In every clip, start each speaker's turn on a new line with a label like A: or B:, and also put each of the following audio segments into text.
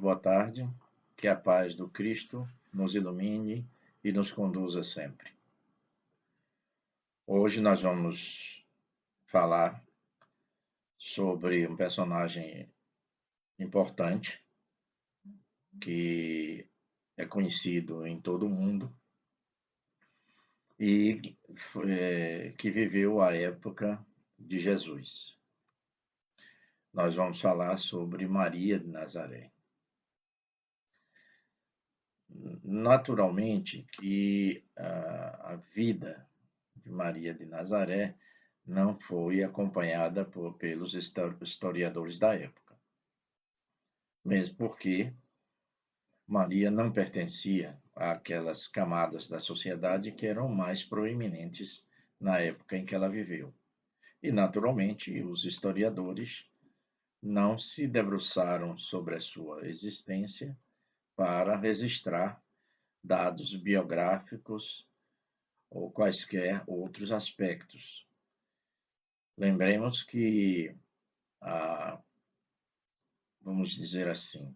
A: boa tarde. Que a paz do Cristo nos ilumine e nos conduza sempre. Hoje nós vamos falar sobre um personagem importante que é conhecido em todo o mundo e que viveu a época de Jesus. Nós vamos falar sobre Maria de Nazaré. Naturalmente que a vida de Maria de Nazaré não foi acompanhada pelos historiadores da época, mesmo porque Maria não pertencia àquelas camadas da sociedade que eram mais proeminentes na época em que ela viveu. E, naturalmente, os historiadores não se debruçaram sobre a sua existência para registrar dados biográficos ou quaisquer outros aspectos. Lembremos que, vamos dizer assim,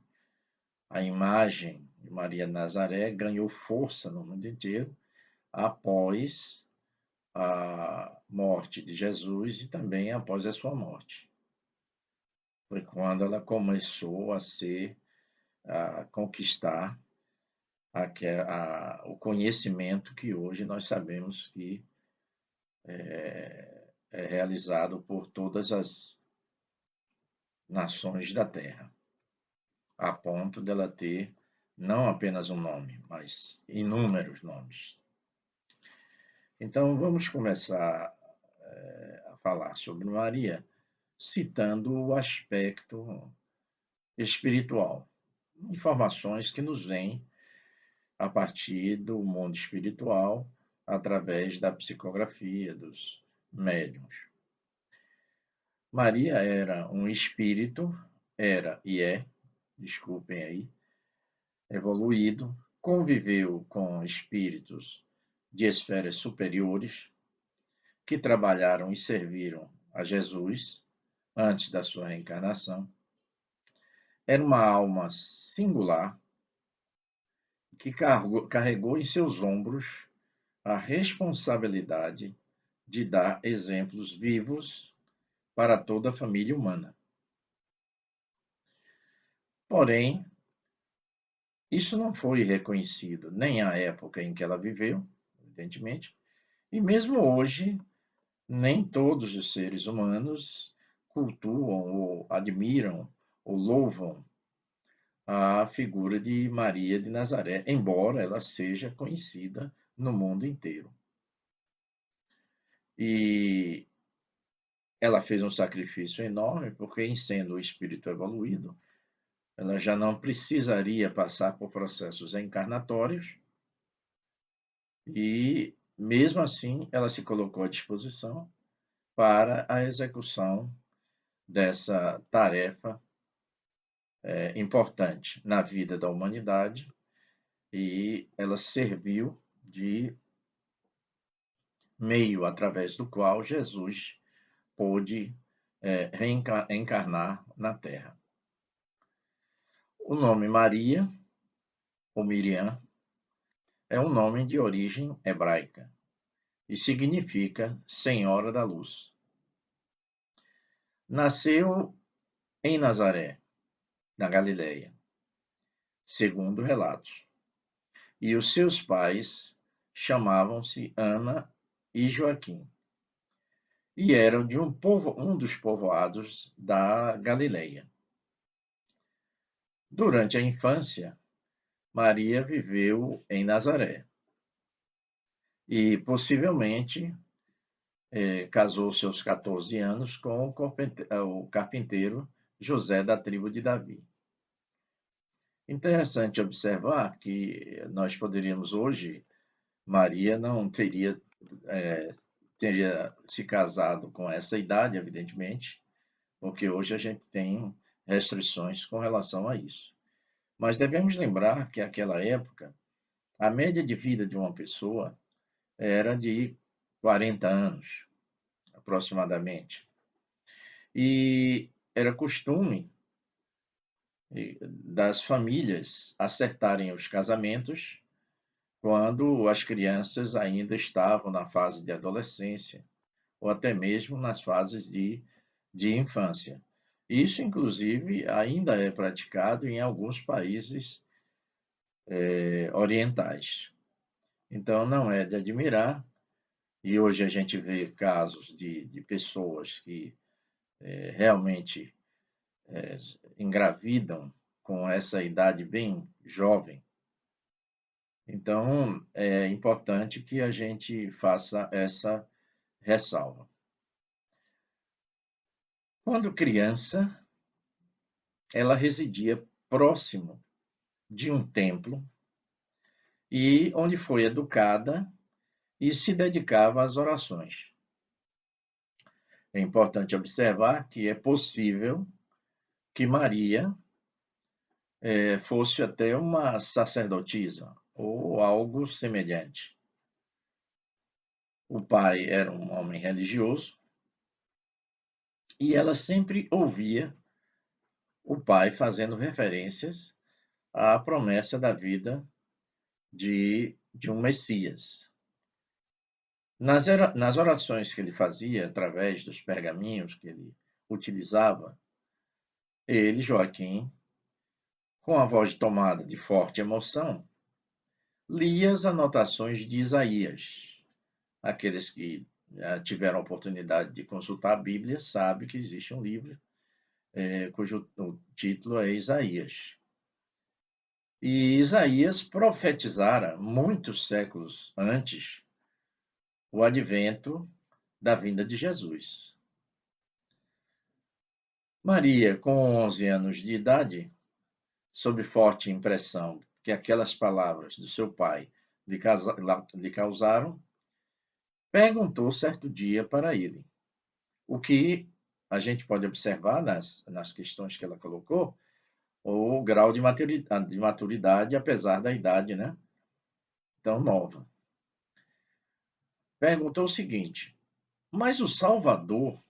A: a imagem de Maria de Nazaré ganhou força no mundo inteiro após a morte de Jesus e também após a sua morte. Foi quando ela começou a conquistar o conhecimento que hoje nós sabemos que é realizado por todas as nações da Terra, a ponto dela ter não apenas um nome, mas inúmeros nomes. Então, vamos começar a falar sobre Maria, citando o aspecto espiritual, informações que nos vêm a partir do mundo espiritual, através da psicografia dos médiuns. Maria era um espírito, era e é, desculpem aí, evoluído, conviveu com espíritos de esferas superiores que trabalharam e serviram a Jesus antes da sua reencarnação. Era uma alma singular que carregou em seus ombros a responsabilidade de dar exemplos vivos para toda a família humana. Porém, isso não foi reconhecido nem à época em que ela viveu, evidentemente, e mesmo hoje, nem todos os seres humanos cultuam ou admiram ou louvam a figura de Maria de Nazaré, embora ela seja conhecida no mundo inteiro. E ela fez um sacrifício enorme, porque, em sendo o espírito evoluído, ela já não precisaria passar por processos encarnatórios e, mesmo assim, ela se colocou à disposição para a execução dessa tarefa importante na vida da humanidade, e ela serviu de meio através do qual Jesus pôde reencarnar na Terra. O nome Maria, ou Miriam, é um nome de origem hebraica e significa Senhora da Luz. Nasceu em Nazaré, na Galileia, segundo relatos, e os seus pais chamavam-se Ana e Joaquim, e eram de um dos povoados da Galileia. Durante a infância, Maria viveu em Nazaré e possivelmente casou seus 14 anos com o carpinteiro José da tribo de Davi. Interessante observar que nós poderíamos hoje, Maria não teria se casado com essa idade, evidentemente, porque hoje a gente tem restrições com relação a isso. Mas devemos lembrar que naquela época, a média de vida de uma pessoa era de 40 anos, aproximadamente. E era costume das famílias acertarem os casamentos quando as crianças ainda estavam na fase de adolescência ou até mesmo nas fases de infância. Isso, inclusive, ainda é praticado em alguns países orientais. Então, não é de admirar, e hoje a gente vê casos de pessoas que realmente engravidam com essa idade bem jovem. Então, é importante que a gente faça essa ressalva. Quando criança, ela residia próximo de um templo e onde foi educada e se dedicava às orações. É importante observar que é possível que Maria fosse até uma sacerdotisa ou algo semelhante. O pai era um homem religioso e ela sempre ouvia o pai fazendo referências à promessa da vida de um Messias. Nas orações que ele fazia, através dos pergaminhos que ele utilizava, ele, Joaquim, com a voz tomada de forte emoção, lia as anotações de Isaías. Aqueles que tiveram a oportunidade de consultar a Bíblia sabem que existe um livro cujo o título é Isaías. E Isaías profetizara, muitos séculos antes, o advento da vinda de Jesus. Maria, com 11 anos de idade, sob forte impressão que aquelas palavras do seu pai lhe causaram, perguntou certo dia para ele. O que a gente pode observar nas questões que ela colocou, o grau de maturidade, apesar da idade, né, tão nova. Perguntou o seguinte: mas o Salvador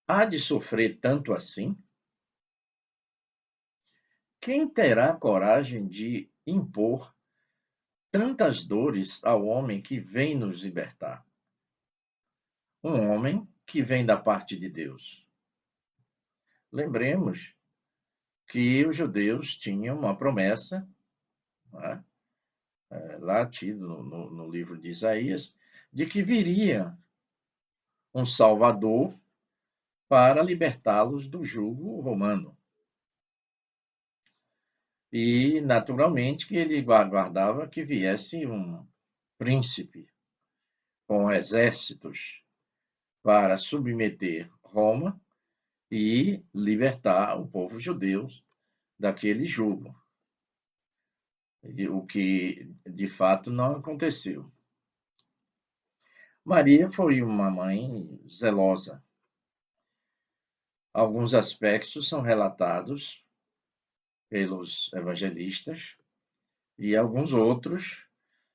A: há de sofrer tanto assim? Quem terá coragem de impor tantas dores ao homem que vem nos libertar? Um homem que vem da parte de Deus. Lembremos que os judeus tinham uma promessa, né, lá tido no livro de Isaías, de que viria um Salvador para libertá-los do jugo romano. E, naturalmente, que ele aguardava que viesse um príncipe com exércitos para submeter Roma e libertar o povo judeu daquele jugo, o que de fato não aconteceu. Maria foi uma mãe zelosa. Alguns aspectos são relatados pelos evangelistas e alguns outros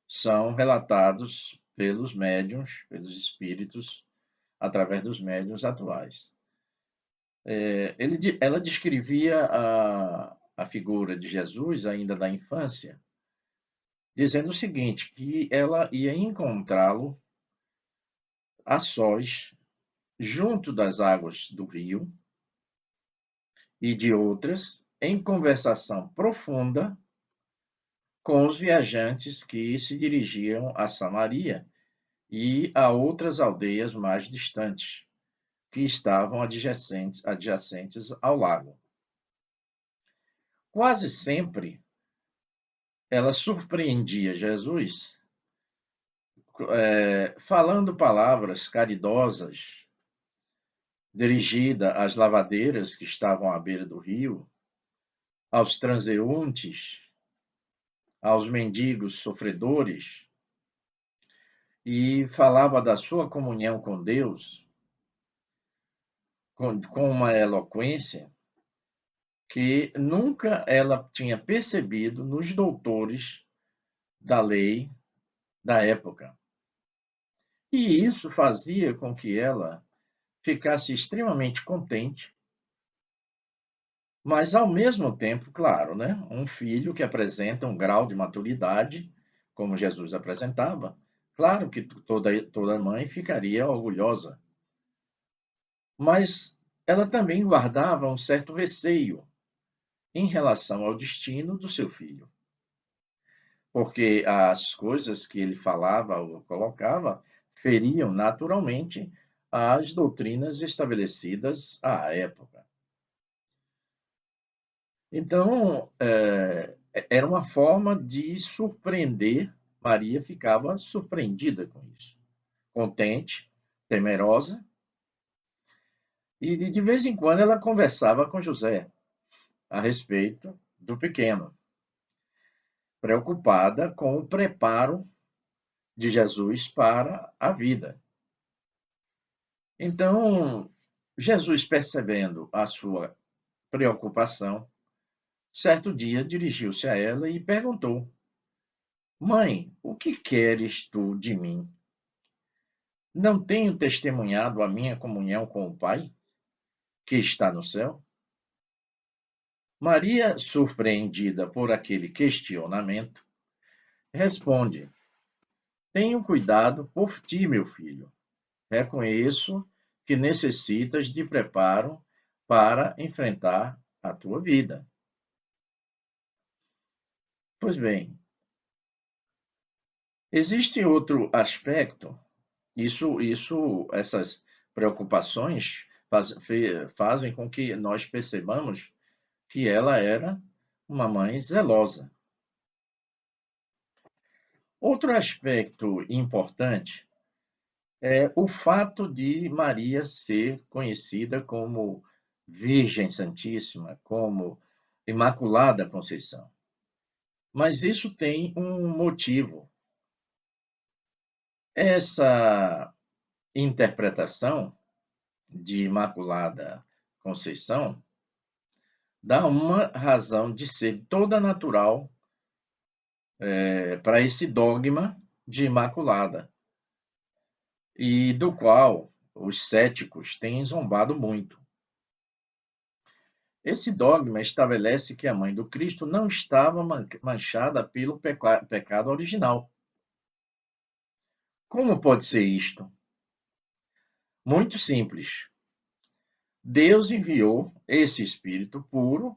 A: são relatados pelos médiuns, pelos espíritos, através dos médiuns atuais. Ela descrevia a figura de Jesus, ainda da infância, dizendo o seguinte, que ela ia encontrá-lo a sós, junto das águas do rio e de outras, em conversação profunda com os viajantes que se dirigiam a Samaria e a outras aldeias mais distantes, que estavam adjacentes ao lago. Quase sempre ela surpreendia Jesus falando palavras caridosas dirigidas às lavadeiras que estavam à beira do rio, aos transeuntes, aos mendigos sofredores, e falava da sua comunhão com Deus com uma eloquência que nunca ela tinha percebido nos doutores da lei da época. E isso fazia com que ela ficasse extremamente contente Mas, ao mesmo tempo, claro, né, um filho que apresenta um grau de maturidade, como Jesus apresentava, claro que toda mãe ficaria orgulhosa, mas ela também guardava um certo receio em relação ao destino do seu filho, porque as coisas que ele falava ou colocava feriam naturalmente as doutrinas estabelecidas à época. Então, era uma forma de surpreender. Maria ficava surpreendida com isso, contente, temerosa, e de vez em quando ela conversava com José a respeito do pequeno, preocupada com o preparo de Jesus para a vida. Então, Jesus, percebendo a sua preocupação, certo dia dirigiu-se a ela e perguntou: Mãe, o que queres tu de mim? Não tenho testemunhado a minha comunhão com o Pai, que está no céu? Maria, surpreendida por aquele questionamento, responde: Tenho cuidado por ti, meu filho. Reconheço que necessitas de preparo para enfrentar a tua vida. Pois bem, existe outro aspecto. Essas preocupações fazem com que nós percebamos que ela era uma mãe zelosa. Outro aspecto importante é o fato de Maria ser conhecida como Virgem Santíssima, como Imaculada Conceição. Mas isso tem um motivo. Essa interpretação de Imaculada Conceição dá uma razão de ser toda natural para esse dogma de Imaculada, e do qual os céticos têm zombado muito. Esse dogma estabelece que a mãe do Cristo não estava manchada pelo pecado original. Como pode ser isto? Muito simples. Deus enviou esse Espírito puro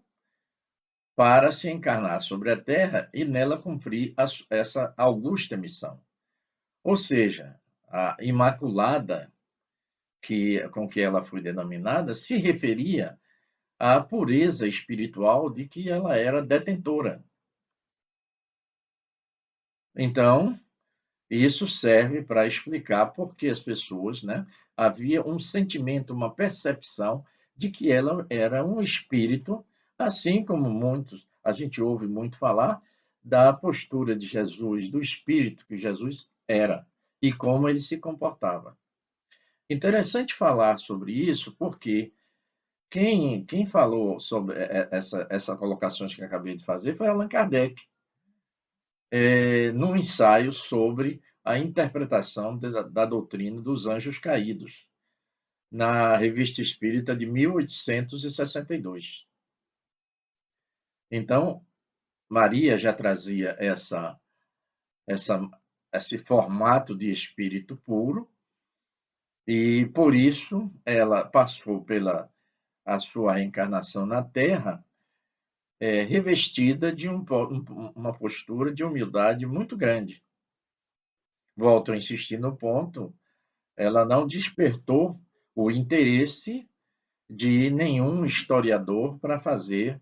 A: para se encarnar sobre a terra e nela cumprir essa augusta missão. Ou seja, a Imaculada, com que ela foi denominada, se referia à pureza espiritual de que ela era detentora. Então, isso serve para explicar por que as pessoas, né, havia um sentimento, uma percepção de que ela era um espírito, assim como a gente ouve muito falar da postura de Jesus, do espírito que Jesus era e como ele se comportava. Interessante falar sobre isso, porque quem falou sobre essa colocações que eu acabei de fazer foi Allan Kardec, num ensaio sobre a interpretação da doutrina dos anjos caídos, na Revista Espírita de 1862. Então, Maria já trazia essa, esse formato de espírito puro, e por isso ela passou pela a sua reencarnação na Terra, revestida de uma postura de humildade muito grande. Volto a insistir no ponto, ela não despertou o interesse de nenhum historiador para fazer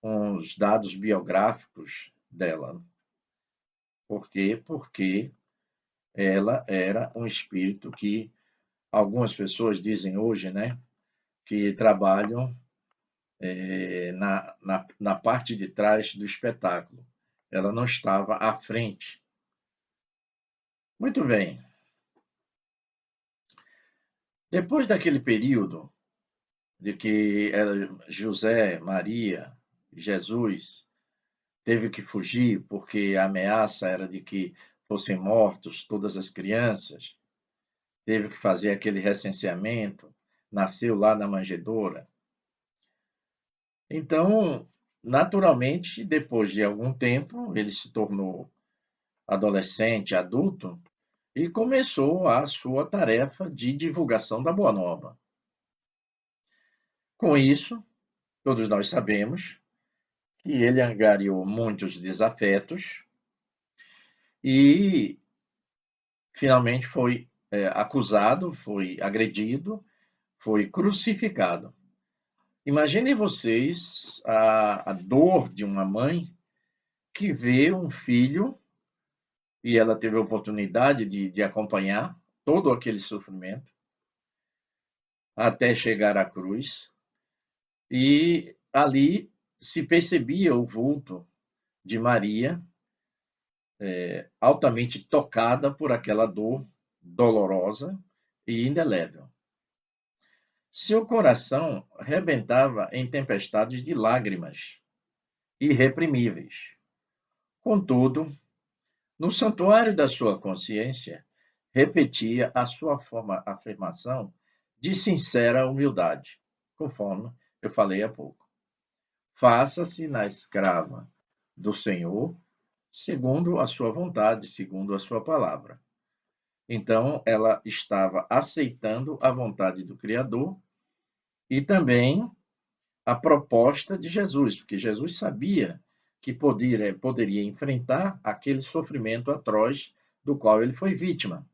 A: uns dados biográficos dela. Por quê? Porque ela era um espírito que algumas pessoas dizem hoje, né, que trabalham na parte de trás do espetáculo. Ela não estava à frente. Muito bem. Depois daquele período de que José, Maria, Jesus teve que fugir porque a ameaça era de que fossem mortos todas as crianças, teve que fazer aquele recenseamento, nasceu lá na manjedoura. Então, naturalmente, depois de algum tempo, ele se tornou adolescente, adulto, e começou a sua tarefa de divulgação da Boa Nova. Com isso, todos nós sabemos que ele angariou muitos desafetos e finalmente foi acusado, foi agredido, foi crucificado. Imaginem vocês a dor de uma mãe que vê um filho, e ela teve a oportunidade de acompanhar todo aquele sofrimento até chegar à cruz, e ali se percebia o vulto de Maria, altamente tocada por aquela dor dolorosa e indelével. Seu coração rebentava em tempestades de lágrimas irreprimíveis. Contudo, no santuário da sua consciência, repetia a sua afirmação de sincera humildade, conforme eu falei há pouco. Faça-se na escrava do Senhor, segundo a sua vontade, segundo a sua palavra. Então, ela estava aceitando a vontade do Criador e também a proposta de Jesus, porque Jesus sabia que poderia enfrentar aquele sofrimento atroz do qual ele foi vítima.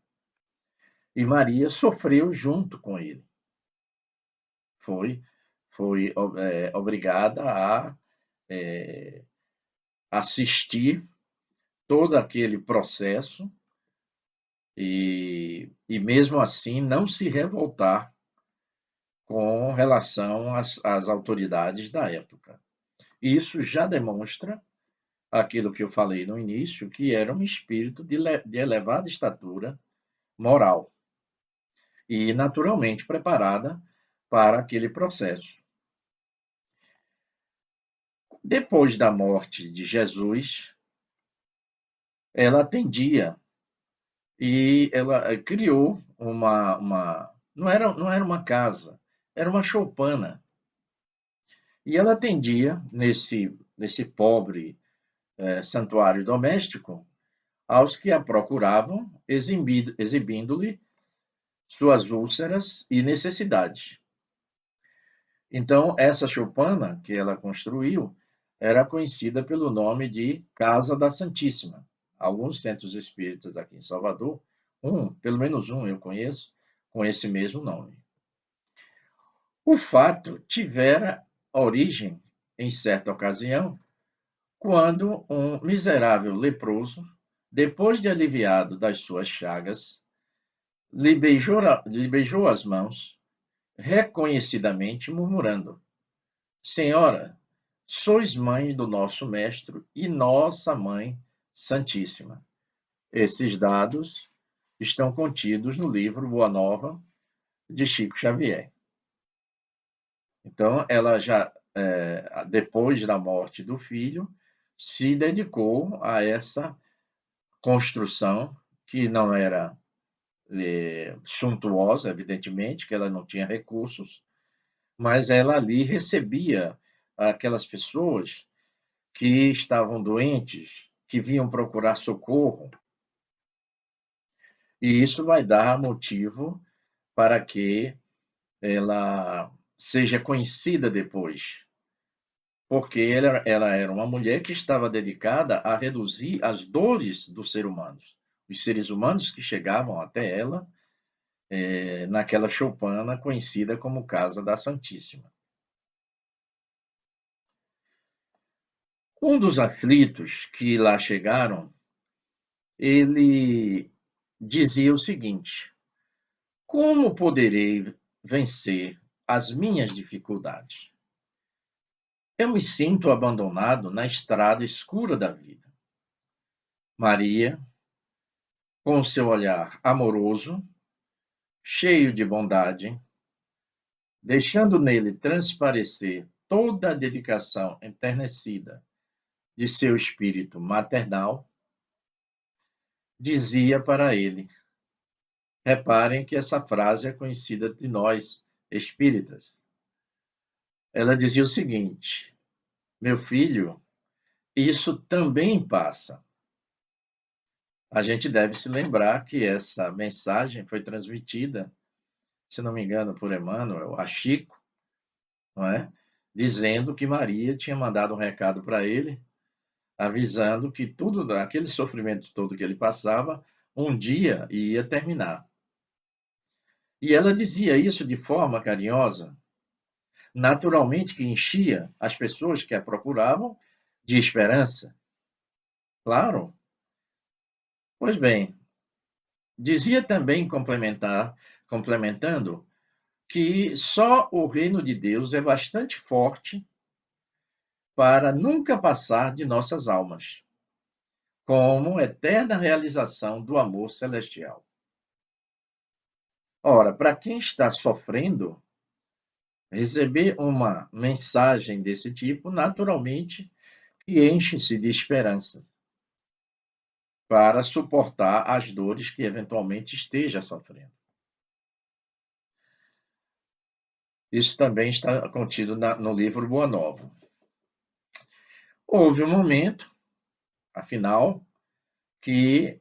A: E Maria sofreu junto com ele. Foi obrigada a assistir todo aquele processo e mesmo assim não se revoltar com relação às autoridades da época. Isso já demonstra aquilo que eu falei no início, que era um espírito de elevada estatura moral e naturalmente preparada para aquele processo. Depois da morte de Jesus, ela atendia e ela criou não era uma casa, era uma choupana. E ela atendia nesse pobre santuário doméstico aos que a procuravam, exibindo-lhe suas úlceras e necessidades. Então, essa choupana que ela construiu era conhecida pelo nome de Casa da Santíssima. Alguns centros espíritas aqui em Salvador, pelo menos um eu conheço, com esse mesmo nome. O fato tivera origem, em certa ocasião, quando um miserável leproso, depois de aliviado das suas chagas, lhe beijou as mãos, reconhecidamente murmurando: Senhora, sois mãe do nosso Mestre e nossa Mãe Santíssima. Esses dados estão contidos no livro Boa Nova, de Chico Xavier. Então, ela já, depois da morte do filho, se dedicou a essa construção, que não era suntuosa, evidentemente, que ela não tinha recursos, mas ela ali recebia aquelas pessoas que estavam doentes, que vinham procurar socorro, e isso vai dar motivo para que ela seja conhecida depois, porque ela era uma mulher que estava dedicada a reduzir as dores dos seres humanos. Os seres humanos que chegavam até ela, naquela choupana conhecida como Casa da Santíssima. Um dos aflitos que lá chegaram, ele dizia o seguinte: como poderei vencer as minhas dificuldades? Eu me sinto abandonado na estrada escura da vida. Maria, com seu olhar amoroso, cheio de bondade, deixando nele transparecer toda a dedicação enternecida de seu espírito maternal, dizia para ele. Reparem que essa frase é conhecida de nós, espíritas. Ela dizia o seguinte: meu filho, isso também passa. A gente deve se lembrar que essa mensagem foi transmitida, se não me engano, por Emmanuel, a Chico, não é? Dizendo que Maria tinha mandado um recado para ele, avisando que tudo, aquele sofrimento todo que ele passava, um dia ia terminar. E ela dizia isso de forma carinhosa, naturalmente que enchia as pessoas que a procuravam de esperança. Claro. Pois bem, dizia também complementando que só o reino de Deus é bastante forte para nunca passar de nossas almas, como eterna realização do amor celestial. Ora, para quem está sofrendo, receber uma mensagem desse tipo, naturalmente, que enche-se de esperança para suportar as dores que eventualmente esteja sofrendo. Isso também está contido no livro Boa Nova. Houve um momento, afinal, que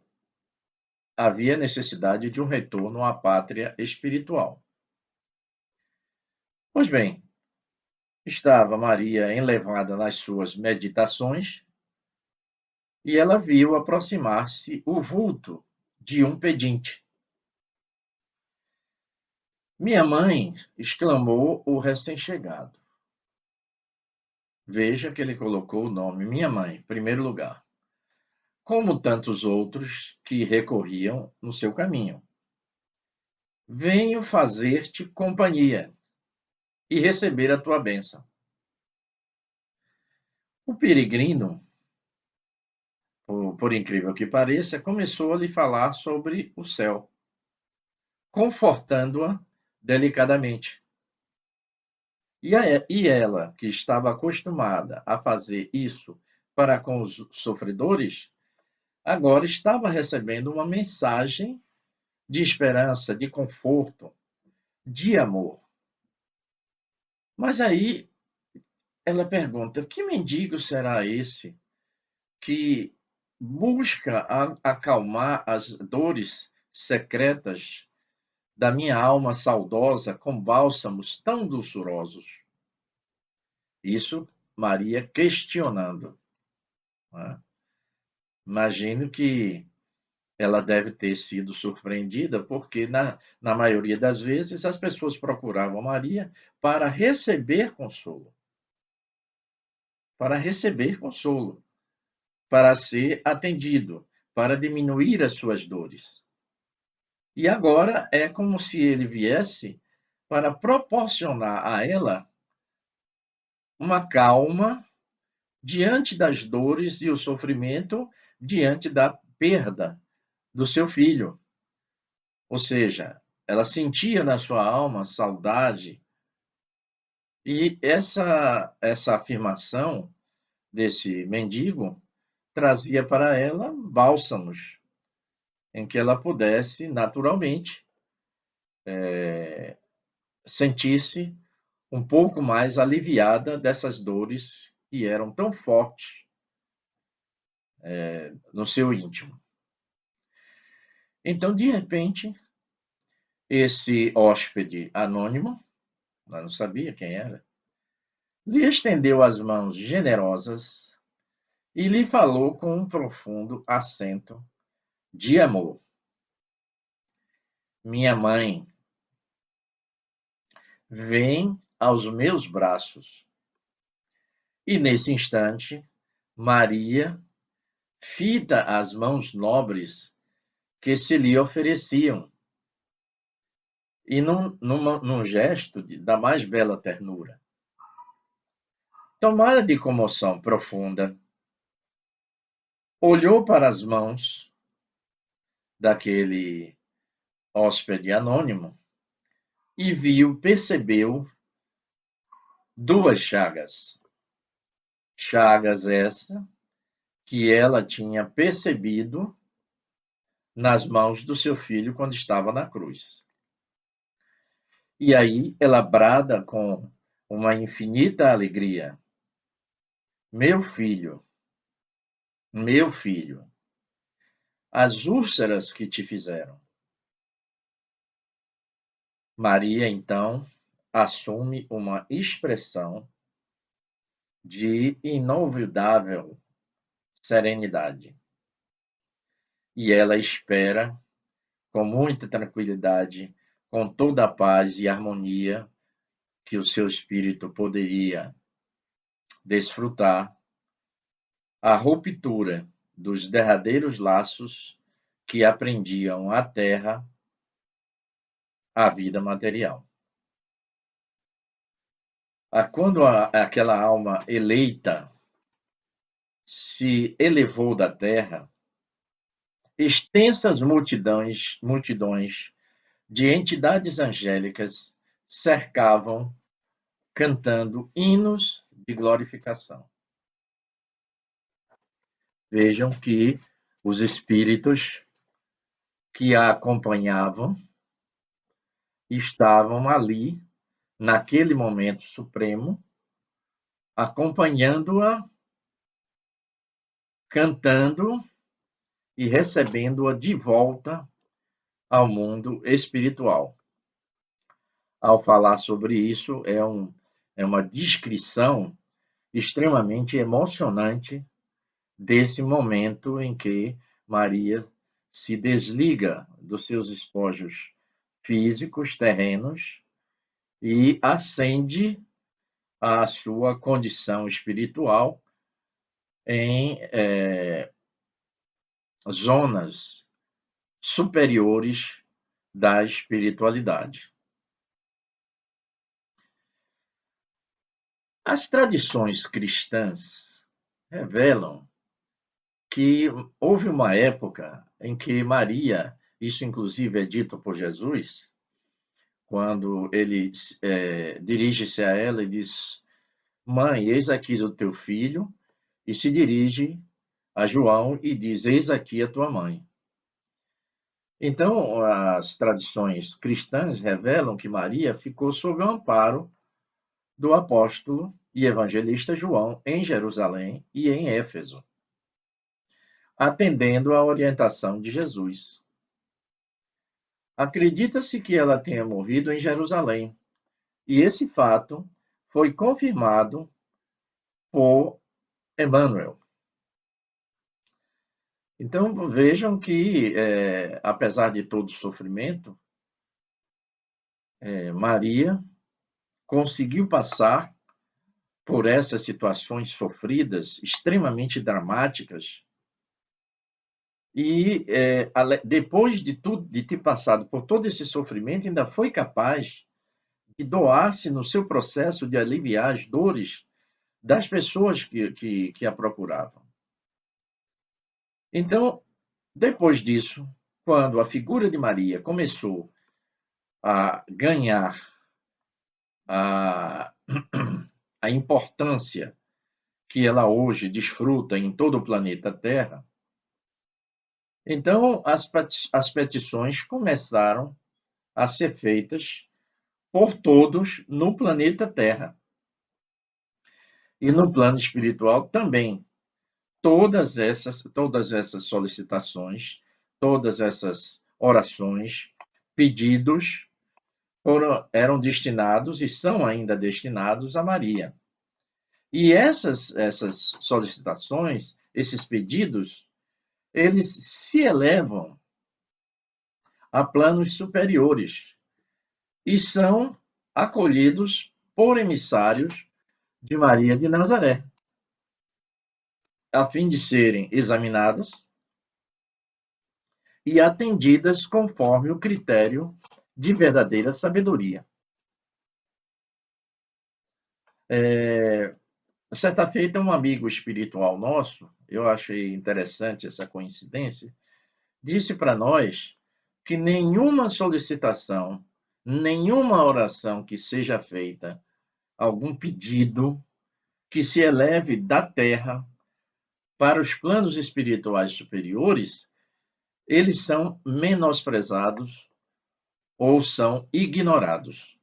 A: havia necessidade de um retorno à pátria espiritual. Pois bem, estava Maria enlevada nas suas meditações e ela viu aproximar-se o vulto de um pedinte. Minha mãe, exclamou o recém-chegado. Veja que ele colocou o nome minha mãe, em primeiro lugar, como tantos outros que recorriam no seu caminho. Venho fazer-te companhia e receber a tua bênção. O peregrino, por incrível que pareça, começou a lhe falar sobre o céu, confortando-a delicadamente. E ela, que estava acostumada a fazer isso para com os sofredores, agora estava recebendo uma mensagem de esperança, de conforto, de amor. Mas aí ela pergunta: que mendigo será esse que busca acalmar as dores secretas da minha alma saudosa com bálsamos tão doçurosos? Isso Maria questionando. Né? Imagino que ela deve ter sido surpreendida, porque na maioria das vezes as pessoas procuravam Maria para receber consolo, para receber consolo, para ser atendido, para diminuir as suas dores. E agora é como se ele viesse para proporcionar a ela uma calma diante das dores e o sofrimento diante da perda do seu filho. Ou seja, ela sentia na sua alma saudade, e essa afirmação desse mendigo trazia para ela bálsamos em que ela pudesse naturalmente sentir-se um pouco mais aliviada dessas dores que eram tão fortes no seu íntimo. Então, de repente, esse hóspede anônimo, ela não sabia quem era, lhe estendeu as mãos generosas e lhe falou com um profundo acento de amor. Minha mãe, vem aos meus braços. E nesse instante, Maria fita as mãos nobres que se lhe ofereciam, e num gesto da mais bela ternura. Tomada de comoção profunda, olhou para as mãos daquele hóspede anônimo e percebeu duas chagas. Chagas essa que ela tinha percebido nas mãos do seu filho quando estava na cruz. E aí ela brada com uma infinita alegria. meu filho, as úlceras que te fizeram. Maria, então, assume uma expressão de inolvidável serenidade. E ela espera com muita tranquilidade, com toda a paz e harmonia que o seu espírito poderia desfrutar, a ruptura dos derradeiros laços que aprendiam a terra a vida material. Quando aquela alma eleita se elevou da terra, extensas multidões de entidades angélicas cercavam, cantando hinos de glorificação. Vejam que os espíritos que a acompanhavam estavam ali, naquele momento supremo, acompanhando-a, cantando e recebendo-a de volta ao mundo espiritual. Ao falar sobre isso, é uma descrição extremamente emocionante desse momento em que Maria se desliga dos seus espojos físicos, terrenos, e ascende à sua condição espiritual em zonas superiores da espiritualidade. As tradições cristãs revelam que houve uma época em que Maria, isso inclusive é dito por Jesus, quando ele dirige-se a ela e diz: Mãe, eis aqui o teu filho, e se dirige a João e diz: Eis aqui a tua mãe. Então, as tradições cristãs revelam que Maria ficou sob o amparo do apóstolo e evangelista João em Jerusalém e em Éfeso, atendendo à orientação de Jesus. Acredita-se que ela tenha morrido em Jerusalém, e esse fato foi confirmado por Emmanuel. Então, vejam que, apesar de todo o sofrimento, Maria conseguiu passar por essas situações sofridas, extremamente dramáticas, e depois de ter passado por todo esse sofrimento, ainda foi capaz de doar-se no seu processo de aliviar as dores das pessoas que a procuravam. Então, depois disso, quando a figura de Maria começou a ganhar a, a importância que ela hoje desfruta em todo o planeta Terra, então as petições começaram a ser feitas por todos no planeta Terra. E no plano espiritual também. Todas essas solicitações, todas essas orações, pedidos, eram destinados e são ainda destinados a Maria. E essas solicitações, esses pedidos, eles se elevam a planos superiores e são acolhidos por emissários de Maria de Nazaré, a fim de serem examinadas e atendidas conforme o critério de verdadeira sabedoria. Certa feita, um amigo espiritual nosso, eu achei interessante essa coincidência, disse para nós que nenhuma solicitação, nenhuma oração que seja feita, algum pedido que se eleve da terra para os planos espirituais superiores, eles são menosprezados ou são ignorados.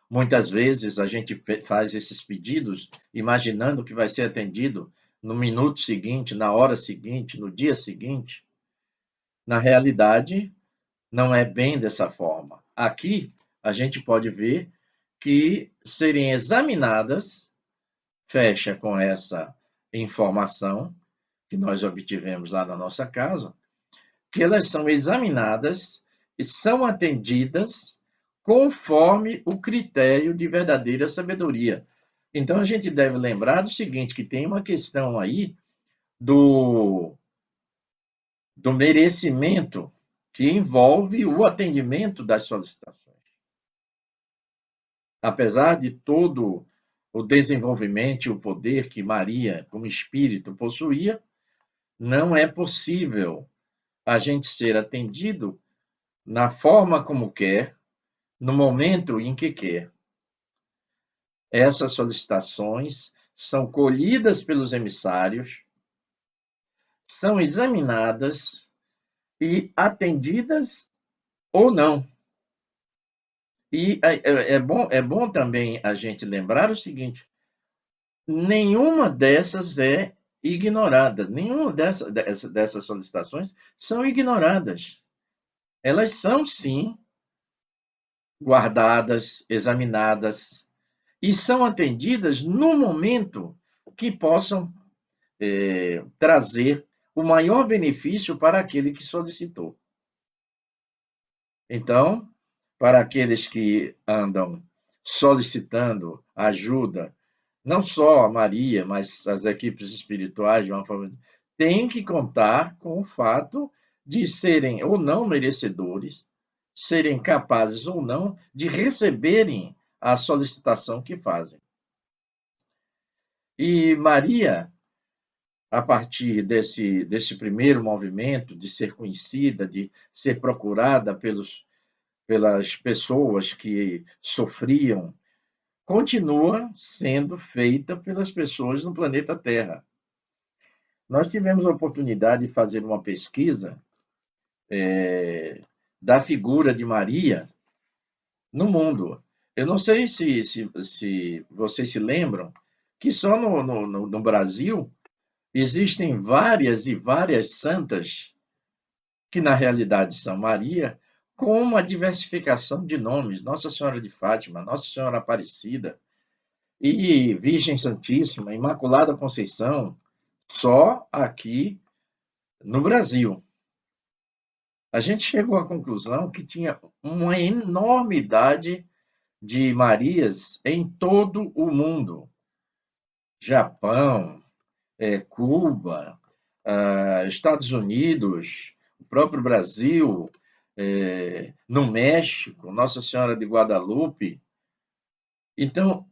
A: Muitas vezes a gente faz esses pedidos imaginando que vai ser atendido no minuto seguinte, na hora seguinte, no dia seguinte. Na realidade, não é bem dessa forma. Aqui a gente pode ver que serem examinadas, fecha com essa informação que nós obtivemos lá na nossa casa, que elas são examinadas e são atendidas conforme o critério de verdadeira sabedoria. Então a gente deve lembrar do seguinte, que tem uma questão aí do, do merecimento que envolve o atendimento das solicitações. Apesar de todo o desenvolvimento e o poder que Maria, como espírito, possuía, não é possível a gente ser atendido na forma como quer, no momento em que quer. Essas solicitações são colhidas pelos emissários, são examinadas e atendidas ou não. E é bom também a gente lembrar o seguinte: nenhuma dessas é ignorada, nenhuma dessas solicitações são ignoradas. Elas são, sim, guardadas, examinadas, e são atendidas no momento que possam trazer o maior benefício para aquele que solicitou. Então, para aqueles que andam solicitando ajuda, não só a Maria, mas as equipes espirituais, de uma forma, têm que contar com o fato de serem ou não merecedores, serem capazes ou não de receberem a solicitação que fazem. E Maria, a partir desse primeiro movimento de ser conhecida, de ser procurada pelas pessoas que sofriam, continua sendo feita pelas pessoas no planeta Terra. Nós tivemos a oportunidade de fazer uma pesquisa da figura de Maria no mundo. Eu não sei se vocês se lembram que só no Brasil existem várias e várias santas, que na realidade são Maria, com uma diversificação de nomes: Nossa Senhora de Fátima, Nossa Senhora Aparecida e Virgem Santíssima, Imaculada Conceição, só aqui no Brasil. A gente chegou à conclusão que tinha uma enormidade de Marias em todo o mundo. Japão, Cuba, Estados Unidos, o próprio Brasil, no México, Nossa Senhora de Guadalupe. Então,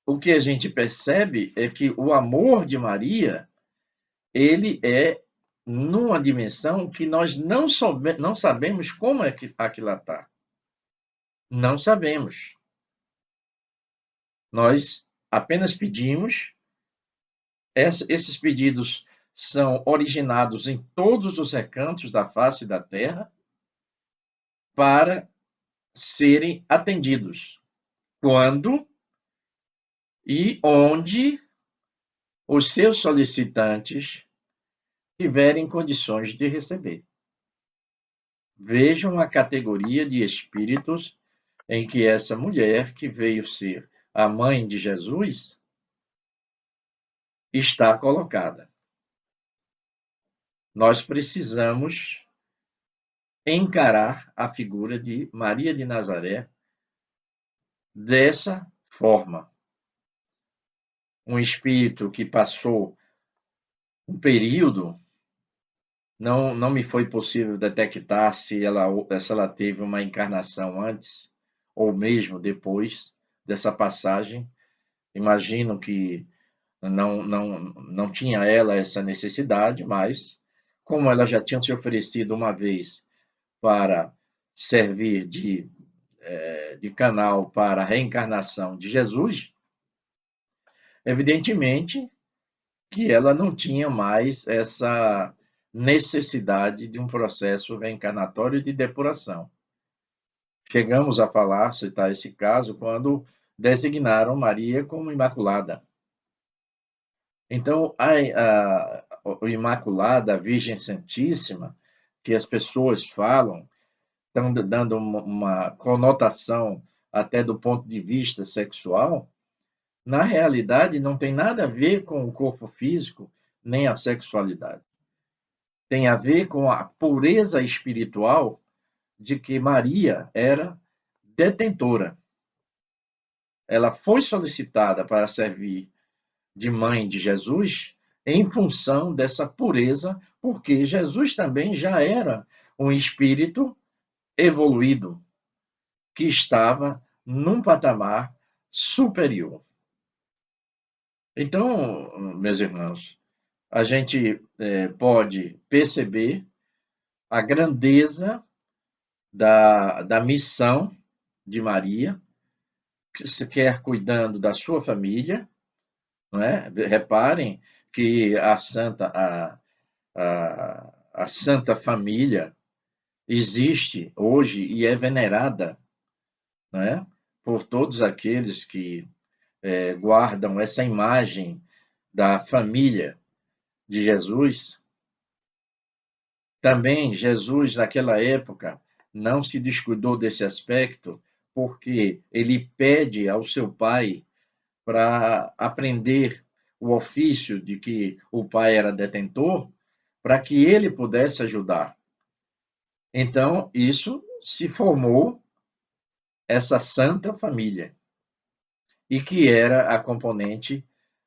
A: o que a gente percebe é que o amor de Maria, ele é numa dimensão que nós não sabemos como é que aquilo está. Não sabemos. Nós apenas pedimos, esses pedidos são originados em todos os recantos da face da terra para serem atendidos. Quando e onde os seus solicitantes tiverem condições de receber. Vejam a categoria de espíritos em que essa mulher, que veio ser a mãe de Jesus, está colocada. Nós precisamos encarar a figura de Maria de Nazaré dessa forma. Um espírito que passou um período, não me foi possível detectar se ela teve uma encarnação antes ou mesmo depois dessa passagem. Imagino que não tinha ela essa necessidade, mas como ela já tinha se oferecido uma vez para servir de canal para a reencarnação de Jesus, evidentemente que ela não tinha mais essa necessidade de um processo reencarnatório de depuração. Chegamos a falar, citar esse caso, quando designaram Maria como Imaculada. Então, o Imaculada, a Virgem Santíssima, que as pessoas falam, estão dando uma conotação até do ponto de vista sexual, na realidade não tem nada a ver com o corpo físico, nem a sexualidade. Tem a ver com a pureza espiritual de que Maria era detentora. Ela foi solicitada para servir de mãe de Jesus em função dessa pureza, porque Jesus também já era um espírito evoluído, que estava num patamar superior. Então, meus irmãos, a gente pode perceber a grandeza da missão de Maria, que se quer cuidando da sua família, não é? Reparem que a Santa Família existe hoje e é venerada, não é? Por todos aqueles que guardam essa imagem da família de Jesus. Também Jesus, naquela época, não se descuidou desse aspecto, porque ele pede ao seu pai para aprender o ofício de que o pai era detentor, para que ele pudesse ajudar. Então, isso se formou essa santa família, e que era a componente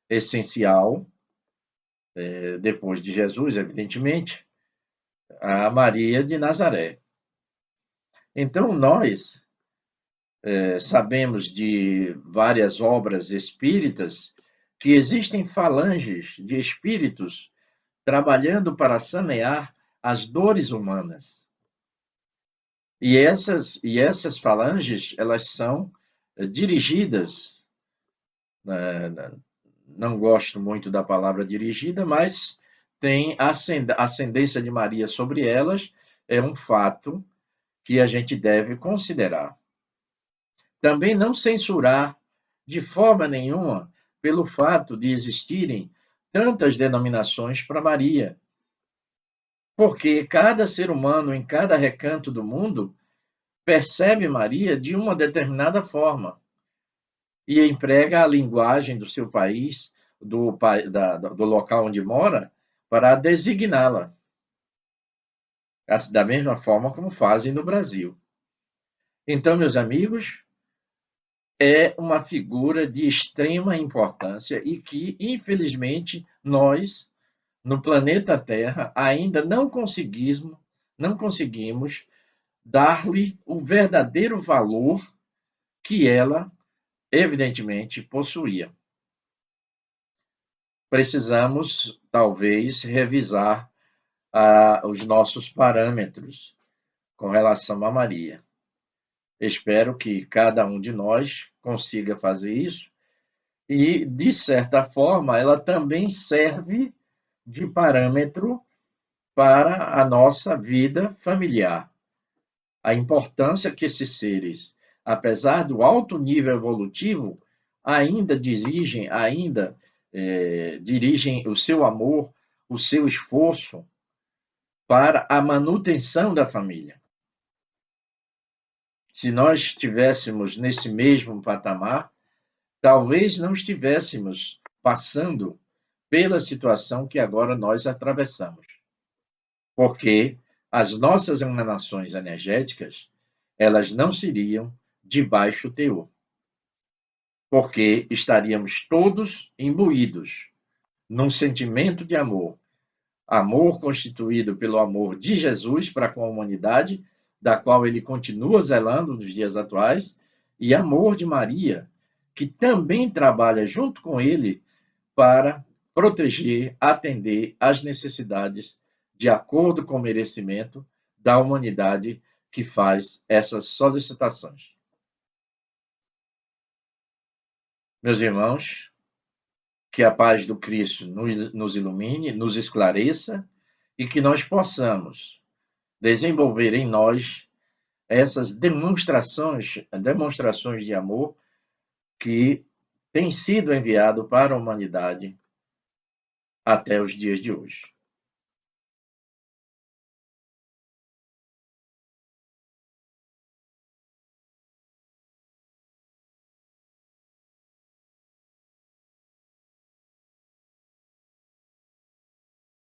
A: essencial, depois de Jesus, evidentemente, a Maria de Nazaré. Então, nós sabemos de várias obras espíritas que existem falanges de espíritos trabalhando para sanear as dores humanas. E essas falanges, elas são dirigidas, não gosto muito da palavra dirigida, mas tem a ascendência de Maria sobre elas, é um fato que a gente deve considerar. Também não censurar de forma nenhuma pelo fato de existirem tantas denominações para Maria, porque cada ser humano em cada recanto do mundo percebe Maria de uma determinada forma e emprega a linguagem do seu país, do local onde mora, para designá-la, da mesma forma como fazem no Brasil. Então, meus amigos, é uma figura de extrema importância e que, infelizmente, nós, no planeta Terra, ainda não conseguimos dar-lhe o verdadeiro valor que ela, evidentemente, possuía. Precisamos, talvez, revisar os nossos parâmetros com relação a Maria. Espero que cada um de nós consiga fazer isso e, de certa forma, ela também serve de parâmetro para a nossa vida familiar. A importância que esses seres, apesar do alto nível evolutivo, dirigem o seu amor, o seu esforço para a manutenção da família. Se nós estivéssemos nesse mesmo patamar, talvez não estivéssemos passando pela situação que agora nós atravessamos. Porque as nossas emanações energéticas, elas não seriam de baixo teor. Porque estaríamos todos imbuídos num sentimento de amor. Amor constituído pelo amor de Jesus para com a humanidade, da qual ele continua zelando nos dias atuais, e amor de Maria, que também trabalha junto com ele para proteger, atender às necessidades de acordo com o merecimento da humanidade que faz essas solicitações. Meus irmãos, que a paz do Cristo nos ilumine, nos esclareça e que nós possamos desenvolver em nós essas demonstrações de amor que têm sido enviado para a humanidade até os dias de hoje.